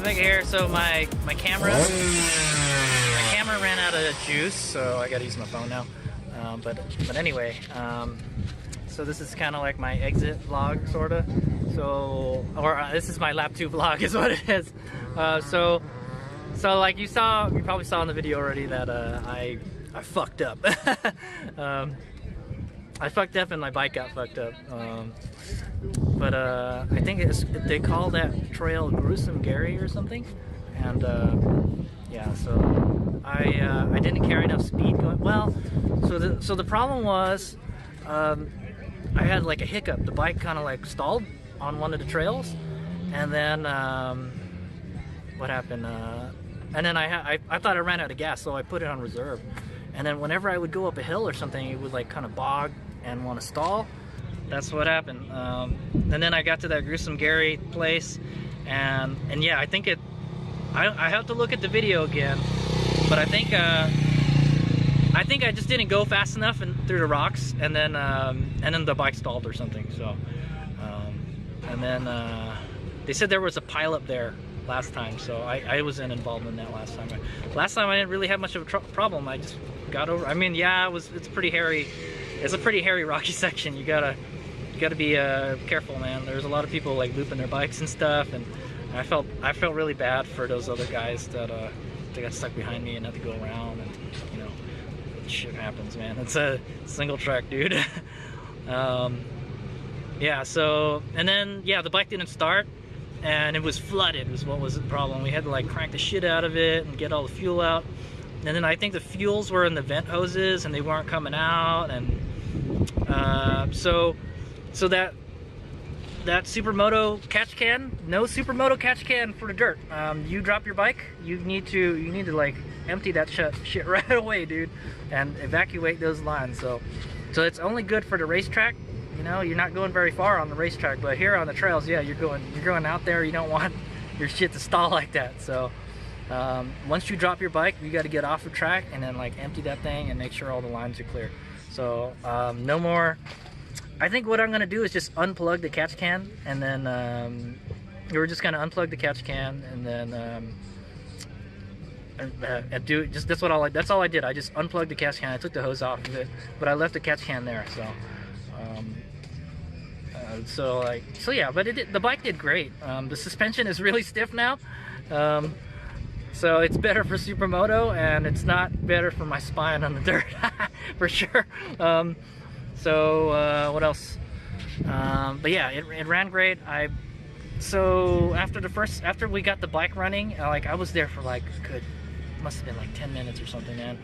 HadesOmega here. So my camera ran out of juice, so I gotta use my phone now. But anyway, so this is kind of like my exit vlog, sorta. So, this is my lap 2 vlog, is what it is. So like you probably saw in the video already that I fucked up. I fucked up and my bike got fucked up. But I think they call that trail Gruesome Gary or something. And yeah, so I didn't carry enough speed going. Well, so the problem was I had like a hiccup. The bike kind of like stalled on one of the trails, and then what happened? And then I thought I ran out of gas, so I put it on reserve. And then whenever I would go up a hill or something, it would like kind of bog and want to stall. That's what happened. And then I got to that Gruesome Gary place, and yeah, I think I have to look at the video again, but I think I just didn't go fast enough through the rocks, and then the bike stalled or something. So, and then they said there was a pileup there last time, so I wasn't involved in that last time. Last time I didn't really have much of a problem. I just got over. I mean, yeah, it's pretty hairy. It's a pretty hairy rocky section. You gotta be careful, man. There's a lot of people like looping their bikes and stuff, and I felt really bad for those other guys that they got stuck behind me and had to go around, and you know, shit happens, man. It's a single track, dude. Yeah. So, and then yeah, the bike didn't start, and it was flooded. Was what was the problem? We had to like crank the shit out of it and get all the fuel out, and then I think the fuels were in the vent hoses and they weren't coming out, and so that Supermoto catch can, no Supermoto catch can for the dirt. You drop your bike, you need to like empty that shit right away, dude, and evacuate those lines. So it's only good for the racetrack. You know, you're not going very far on the racetrack, but here on the trails, yeah, you're going out there. You don't want your shit to stall like that. So once you drop your bike, you got to get off the track and then like empty that thing and make sure all the lines are clear. So no more. I think what I'm gonna do is just unplug the catch can, and then we're just gonna unplug the catch can, and then that's all I did. I just unplugged the catch can. I took the hose off of it, but I left the catch can there. So yeah, but the bike did great. The suspension is really stiff now, so it's better for Supermoto, and it's not better for my spine on the dirt for sure. So what else? But yeah, it ran great. So after we got the bike running, like I was there for like must have been like 10 minutes or something, man.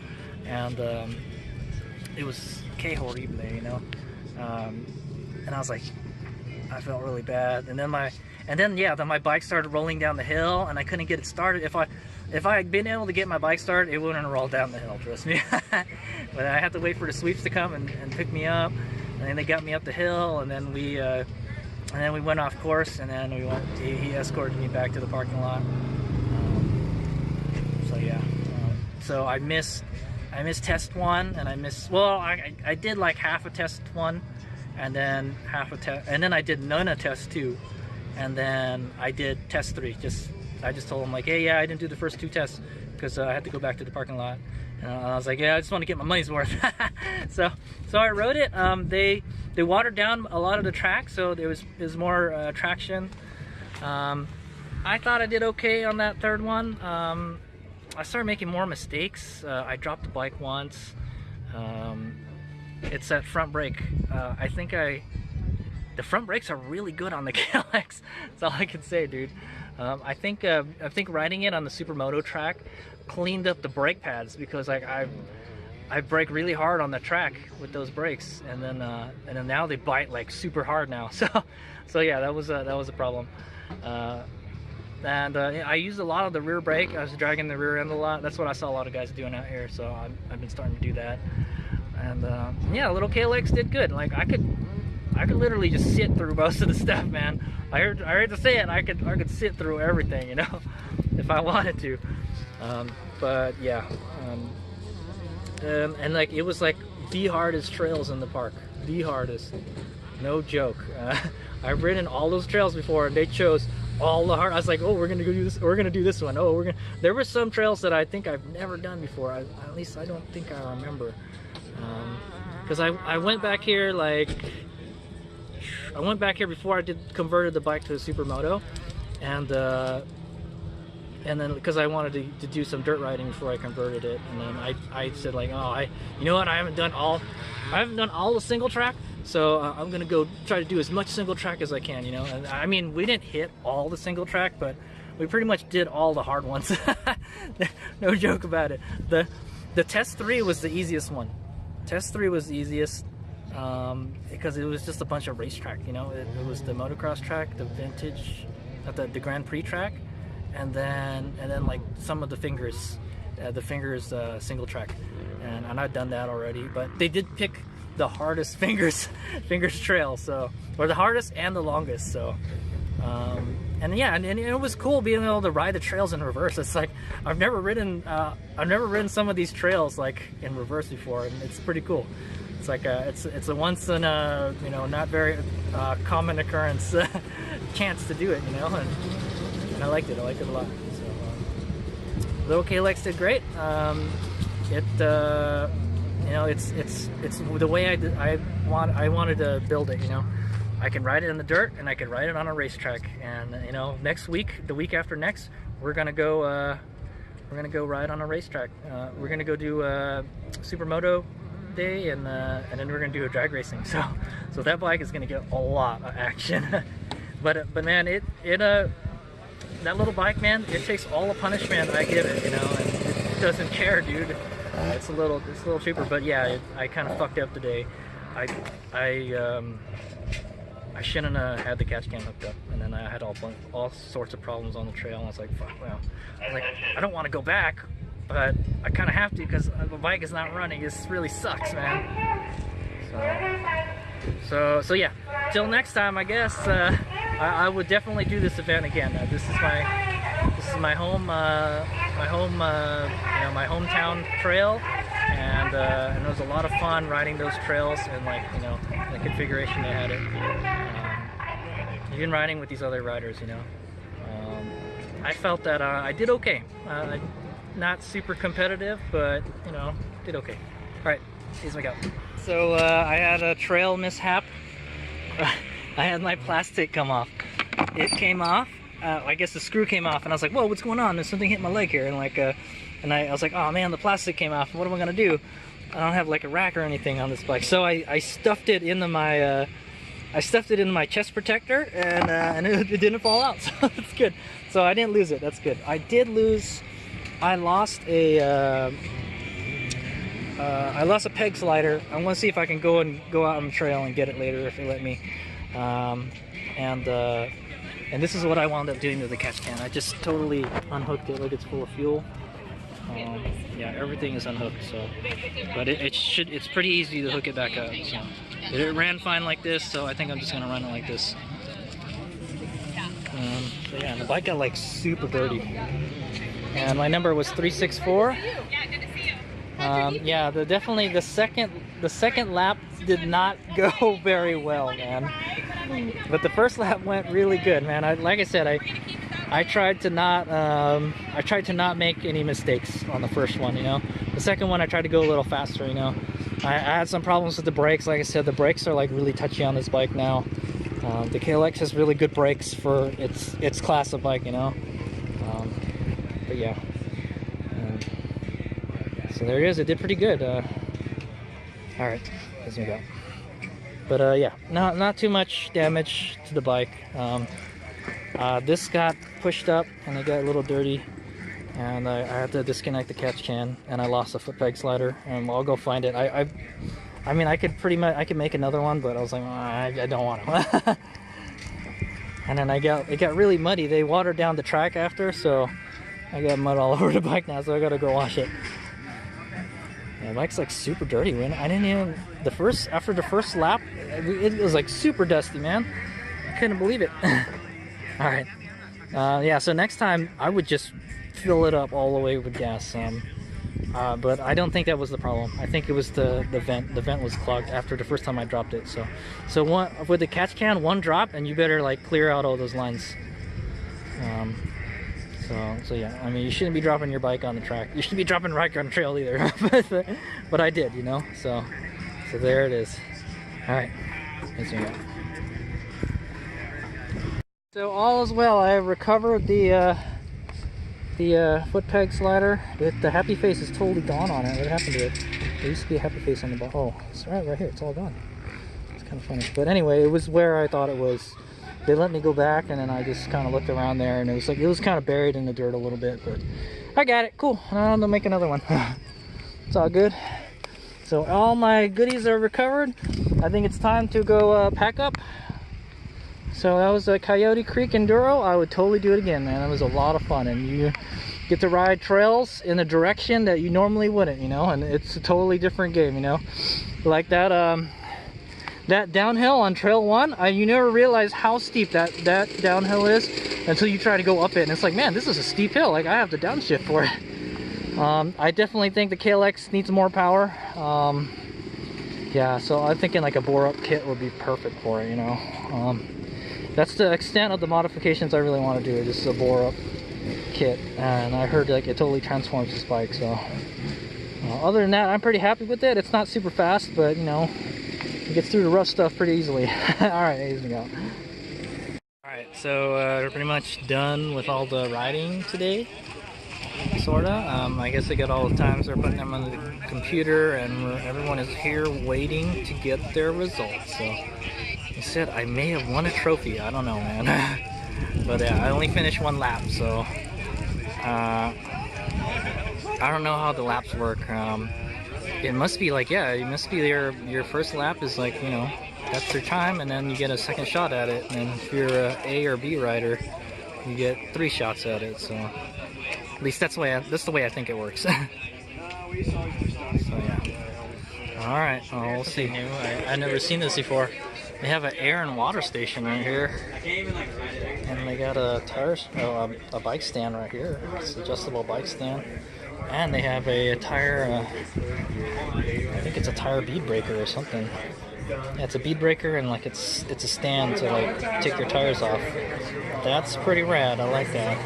And it was que horrible, you know. And I was like, I felt really bad. And then my bike started rolling down the hill, and I couldn't get it started. If I had been able to get my bike started, it wouldn't have rolled down the hill, trust me. But I had to wait for the sweeps to come and pick me up, and then they got me up the hill, and then we went off course, and then he escorted me back to the parking lot. So yeah, so I missed test 1, and I did like half a test 1, and then I did none of test 2, and then I did test 3. I just told him like, hey, yeah, I didn't do the first 2 tests because I had to go back to the parking lot, and I was like, yeah, I just want to get my money's worth. so I rode it. They watered down a lot of the track, so there was more traction. I thought I did okay on that 3rd one. I started making more mistakes. I dropped the bike once. It's that front brake. I think the front brakes are really good on the KLX. That's all I can say, dude. I think riding it on the Supermoto track cleaned up the brake pads, because like I brake really hard on the track with those brakes, and then now they bite like super hard now. So yeah, that was a problem. I used a lot of the rear brake. I was dragging the rear end a lot. That's what I saw a lot of guys doing out here. So I've been starting to do that. And yeah, little KLX did good. Like I could literally just sit through most of the stuff, man. I heard to say it. I could sit through everything, you know, if I wanted to. But yeah, and like it was like the hardest trails in the park, the hardest, no joke. I've ridden all those trails before, and they chose all the hard. I was like, oh, we're gonna go do this. We're gonna do this one. Oh, we're gonna. There were some trails that I think I've never done before. At least I don't think I remember. Because I went back here like I went back here before I converted the bike to a supermoto, and then because I wanted to do some dirt riding before I converted it, and then I said like, oh, you know what, I haven't done all the single track, so I'm gonna go try to do as much single track as I can, you know. And I mean, we didn't hit all the single track, but we pretty much did all the hard ones. No joke about it. The test 3 was the easiest one. Test 3 was the easiest because it was just a bunch of racetrack, you know. It was the motocross track, the vintage, the Grand Prix track, and then like some of the fingers single track, and I've done that already. But they did pick the hardest fingers trail, so, or the hardest and the longest. So and yeah, and it was cool being able to ride the trails in reverse. It's like I've never ridden some of these trails like in reverse before, and it's pretty cool. It's like it's a once in a, you know, not very common occurrence chance to do it, you know, and I liked it. I liked it a lot. So little Kalex did great. You know, it's the way I wanted to build it, you know. I can ride it in the dirt, and I can ride it on a racetrack. And you know, next week, the week after next, we're gonna go ride on a racetrack. We're gonna go do supermoto day, and then we're gonna do a drag racing. So that bike is gonna get a lot of action. but man, that little bike, man, it takes all the punishment I give it, you know, and it doesn't care, dude. It's a little cheaper, but yeah, I kind of fucked up today. I shouldn't have had the catch can hooked up, and then I had all sorts of problems on the trail, and I was like, fuck, well, I don't want to go back, but I kind of have to because the bike is not running. It really sucks, man. So yeah, till next time, I guess. I would definitely do this event again. This is my home, you know, my hometown trail, and it was a lot of fun riding those trails, and like, you know, the configuration they had it. Even riding with these other riders, you know. I felt that I did okay. Not super competitive, but you know, did okay. All right, here's my go. So I had a trail mishap. I had my plastic come off. It came off. I guess the screw came off, and I was like, "Whoa, what's going on? There's something hitting my leg here." And like, I was like, "Oh man, the plastic came off. What am I gonna do? I don't have like a rack or anything on this bike." So I stuffed it into my chest protector, and it didn't fall out. So that's good. So I didn't lose it. That's good. I lost a peg slider. I want to see if I can go out on the trail and get it later if they let me. And this is what I wound up doing to the catch can. I just totally unhooked it like it's full of fuel. Yeah, everything is unhooked. So, but it's pretty easy to hook it back up. So it ran fine like this. So I think I'm just gonna run it like this. So yeah, and the bike got like super dirty. And my number was 364. Yeah, definitely the second lap did not go very well, man. But the first lap went really good, man. Like I said, I tried to not make any mistakes on the first one, you know. The second one I tried to go a little faster, you know. I had some problems with the brakes. Like I said, the brakes are like really touchy on this bike now. The KLX has really good brakes for its class of bike, you know. But yeah. So there it is. It did pretty good. All right, let's move out. But yeah, not too much damage to the bike. This got pushed up and it got a little dirty, and I had to disconnect the catch can, and I lost a foot peg slider, and I'll go find it. I mean, I could make another one, but I was like, oh, I don't want to. And then it got really muddy. They watered down the track after, so I got mud all over the bike now, so I gotta go wash it. Yeah, the bike's like super dirty, man. I didn't even after the first lap, it was like super dusty, man. I couldn't believe it. All right, yeah. So next time I would just fill it up all the way with gas. But I don't think that was the problem. I think it was the vent. The vent was clogged after the first time I dropped it. So with the catch can, one drop, and you better like clear out all those lines. So yeah, I mean, you shouldn't be dropping your bike on the track. You shouldn't be dropping your bike on the trail either. but I did, you know. So there it is. All right, let's see. So all is well. I have recovered the foot peg slider. The happy face is totally gone on it. What happened to it? There used to be a happy face on the bottom. Oh, it's right here. It's all gone. It's kind of funny. But anyway, it was where I thought it was. They let me go back, and then I just kind of looked around there, and it was kind of buried in the dirt a little bit. But I got it. Cool. Now I'm gonna make another one. It's all good. So all my goodies are recovered. I think it's time to go pack up. So that was a Coyote Creek Enduro. I would totally do it again, man. It was a lot of fun, and you get to ride trails in a direction that you normally wouldn't, you know, and it's a totally different game, you know. Like that that downhill on Trail 1, you never realize how steep that downhill is until you try to go up it, and it's like, man, this is a steep hill. Like, I have to downshift for it. I definitely think the KLX needs more power. Yeah, so I'm thinking like a bore-up kit would be perfect for it, you know. That's the extent of the modifications I really want to do, just a bore-up kit. And I heard like it totally transforms this bike, so other than that, I'm pretty happy with it. It's not super fast, but you know, it gets through the rough stuff pretty easily. Alright, here we go. Alright, so we're pretty much done with all the riding today, sorta. I guess I got all the times. They're putting them on the computer, and everyone is here waiting to get their results. So he said I may have won a trophy. I don't know, man. But yeah, I only finished one lap, so I don't know how the laps work. It must be like, yeah, it must be your first lap is like, you know, that's your time, and then you get a second shot at it. And if you're a A or B rider, you get 3 shots at it. So at least that's the way I think it works. So yeah. All right, well, we'll see. New. I've never seen this before. They have an air and water station right here, and they got a a bike stand right here. It's an adjustable bike stand, and they have a tire. I think it's a tire bead breaker or something. Yeah, it's a bead breaker, and like it's a stand to like take your tires off. That's pretty rad. I like that.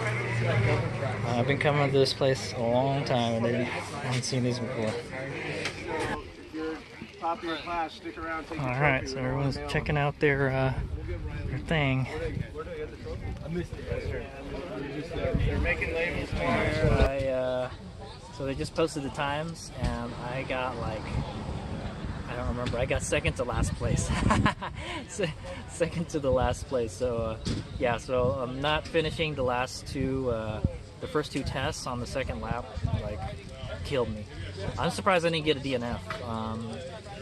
I've been coming to this place a long time, and I haven't seen these before. Alright, so everyone's checking out their thing. So they just posted the times, and I got like, I don't remember, I got second to last place. Second to the last place. So yeah, so I'm not finishing the last two, the first 2 tests on the second lap, like, killed me. I'm surprised I didn't get a DNF.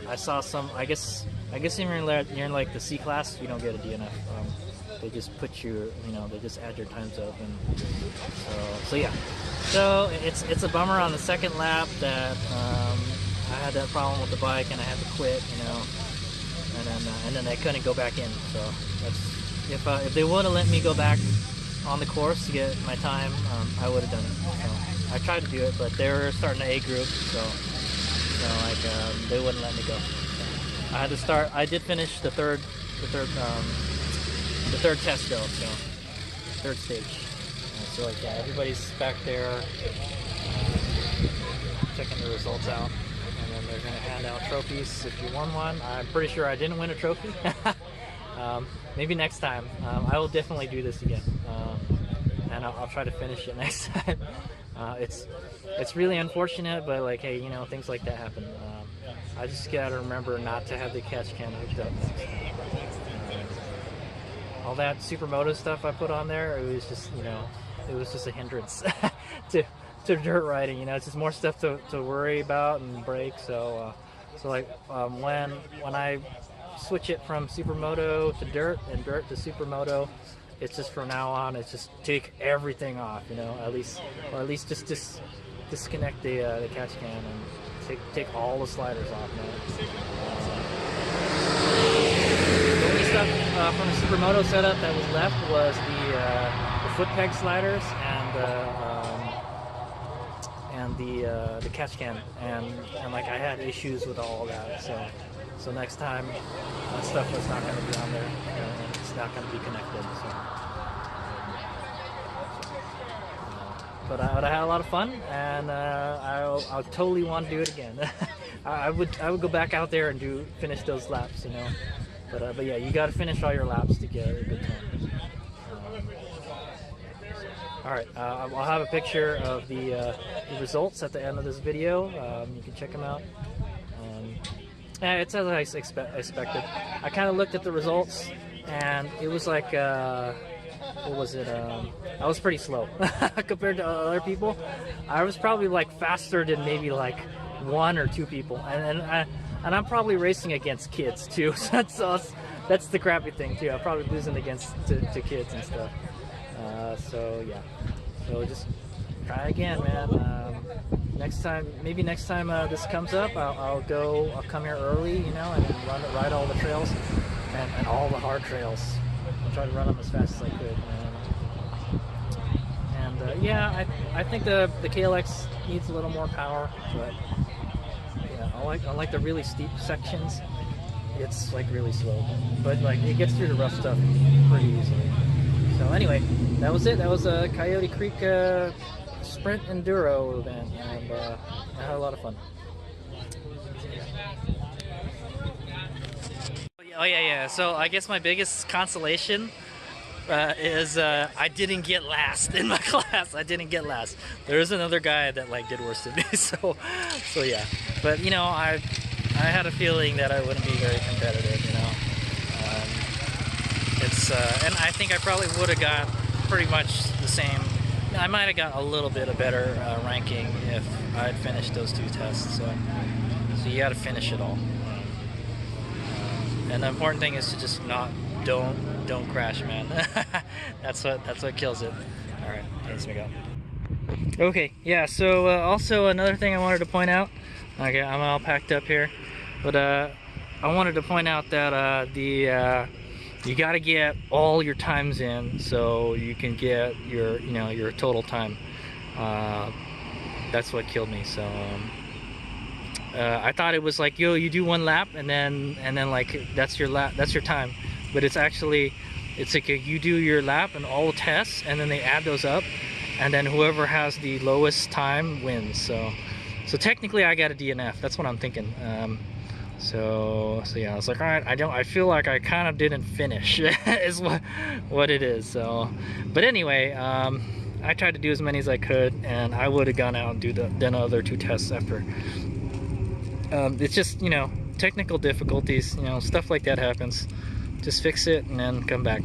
I saw some, I guess if you're in like the C class, you don't get a DNF. They just put you know, they just add your times up, and so yeah. So it's a bummer on the second lap that I had that problem with the bike, and I had to quit, you know, and then I couldn't go back in. So that's, if they would have let me go back on the course to get my time, I would have done it. So I tried to do it, but they were starting an A group, so like they wouldn't let me go. So I had to start. I did finish the third test though, so third stage. So like, yeah, everybody's back there checking the results out, and then they're gonna hand out trophies if you won one. I'm pretty sure I didn't win a trophy. Maybe next time. I will definitely do this again, and I'll try to finish it next time. It's really unfortunate, but like, hey, you know, things like that happen. I just gotta remember not to have the catch can hooked up. All that Supermoto stuff I put on there, it was just, you know, it was just a hindrance to dirt riding. You know, it's just more stuff to worry about and break. So like when I switch it from Supermoto to dirt and dirt to Supermoto, it's just from now on, it's just take everything off, you know, at least just disconnect the catch can and take all the sliders off now. The only stuff from the Supermoto setup that was left was the foot peg sliders and the catch can, and like I had issues with all of that, so next time that stuff was not going to be on there, and it's not going to be connected. So but I had a lot of fun, and I'll totally want to do it again. I would go back out there and finish those laps, you know. But yeah, you got to finish all your laps to get a good time. All right, I'll have a picture of the results at the end of this video. You can check them out. It's as I expected. I kind of looked at the results, and it was like, what was it? I was pretty slow compared to other people. I was probably like faster than maybe like 1 or 2 people, and I'm probably racing against kids too. So that's the crappy thing too. I'm probably losing against to kids and stuff. So yeah, so just try again, man. Next time, maybe next time this comes up, I'll come here early, you know, and ride all the trails and all the hard trails. I'll try to run them as fast as I could. And yeah, I think the KLX needs a little more power, but yeah, I like the really steep sections. It's like really slow, but like it gets through the rough stuff pretty easily. So anyway, that was it. That was a Coyote Creek Sprint Enduro event, and I had a lot of fun. Oh yeah. So I guess my biggest consolation is I didn't get last in my class. I didn't get last. There was another guy that like did worse than me. So yeah. But you know, I had a feeling that I wouldn't be very competitive. You know, and I think I probably would have got pretty much the same. I might have got a little bit of better ranking if I had finished those 2 tests. So you got to finish it all. And the important thing is to just don't crash, man. that's what kills it. All right, HadesOmega. Okay, yeah. So also another thing I wanted to point out. Okay, I'm all packed up here, but I wanted to point out that you got to get all your times in so you can get your total time. That's what killed me. So I thought it was like, yo, you do 1 lap and then like that's your time, but it's like you do your lap and all tests, and then they add those up, and then whoever has the lowest time wins. So technically I got a DNF. That's what I'm thinking. So yeah, I was like, all right, I feel like I kind of didn't finish is what it is. So, but anyway, I tried to do as many as I could, and I would have gone out and done the other 2 tests after. It's just, you know, technical difficulties, you know, stuff like that happens. Just fix it and then come back.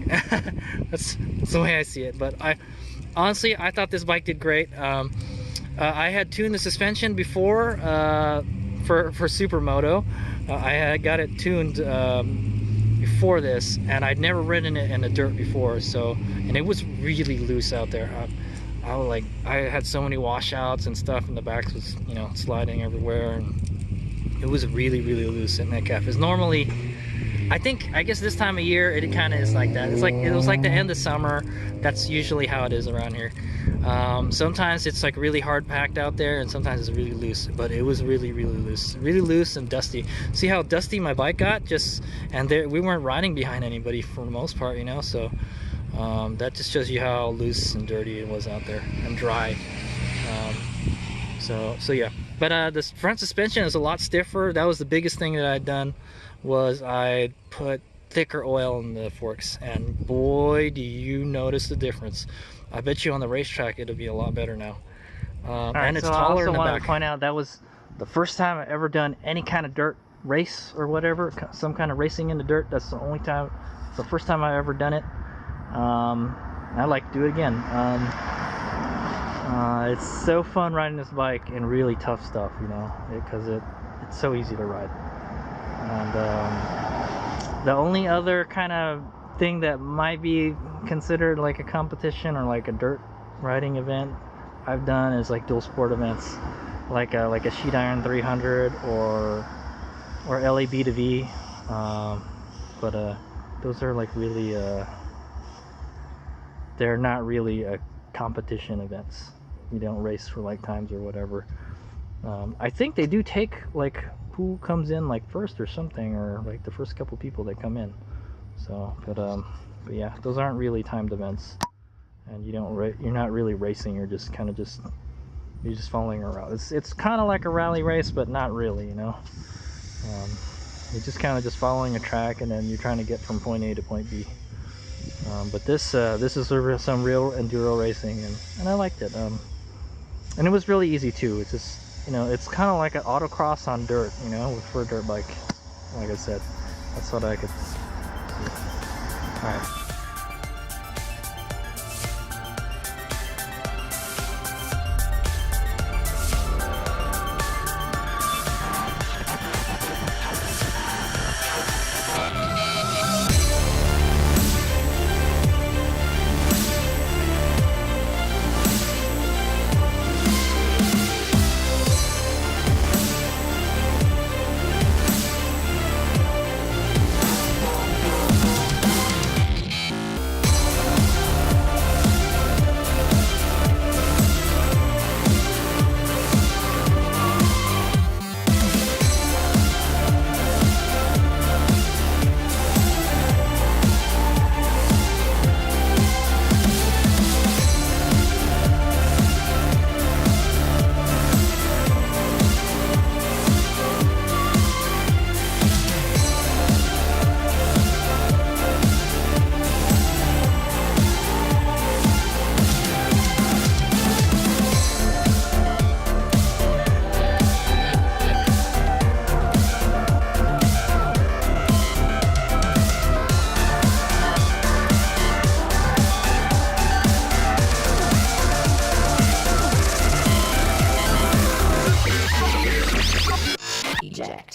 That's the way I see it. But honestly, I thought this bike did great. I had tuned the suspension before for Supermoto. I had got it tuned before this, and I'd never ridden it in the dirt before. And it was really loose out there. I had so many washouts and stuff, and the back was, you know, sliding everywhere, and it was really loose in that calf. It's normally, I guess this time of year it kind of is like that. It was like the end of summer. That's usually how it is around here. Sometimes it's like really hard packed out there, and sometimes it's really loose, but it was really loose and dusty. See how dusty my bike got? We weren't riding behind anybody for the most part, you know, so that just shows you how loose and dirty it was out there, and dry. So yeah, but the front suspension is a lot stiffer. That was the biggest thing that I'd done, was I put thicker oil in the forks, and boy, do you notice the difference. I bet you on the racetrack it'll be a lot better now. And it's taller in the back. I also wanted to point out that was the first time I've ever done any kind of dirt race or whatever, some kind of racing in the dirt. That's the only time, it's the first time I've ever done it. I'd like to do it again. It's so fun riding this bike in really tough stuff, you know, because it's so easy to ride. And the only other kind of thing that might be considered like a competition or like a dirt riding event I've done is like dual sport events, like a sheet iron 300 or LA B2V, but those are like really they're not really competition events. You don't race for like times or whatever. I think they do take like who comes in like first or something, or like the first couple people that come in. So, but yeah, those aren't really timed events. and you're not really racing. You're just kind of you're just following a route. It's kind of like a rally race, but not really, you know. You're just kind of just following a track, and then you're trying to get from point A to point B. But this is some real enduro racing, and I liked it. And it was really easy too. It's just, you know, it's kind of like an autocross on dirt, you know, for a dirt bike. Like I said, that's what I could do. All right. Eject.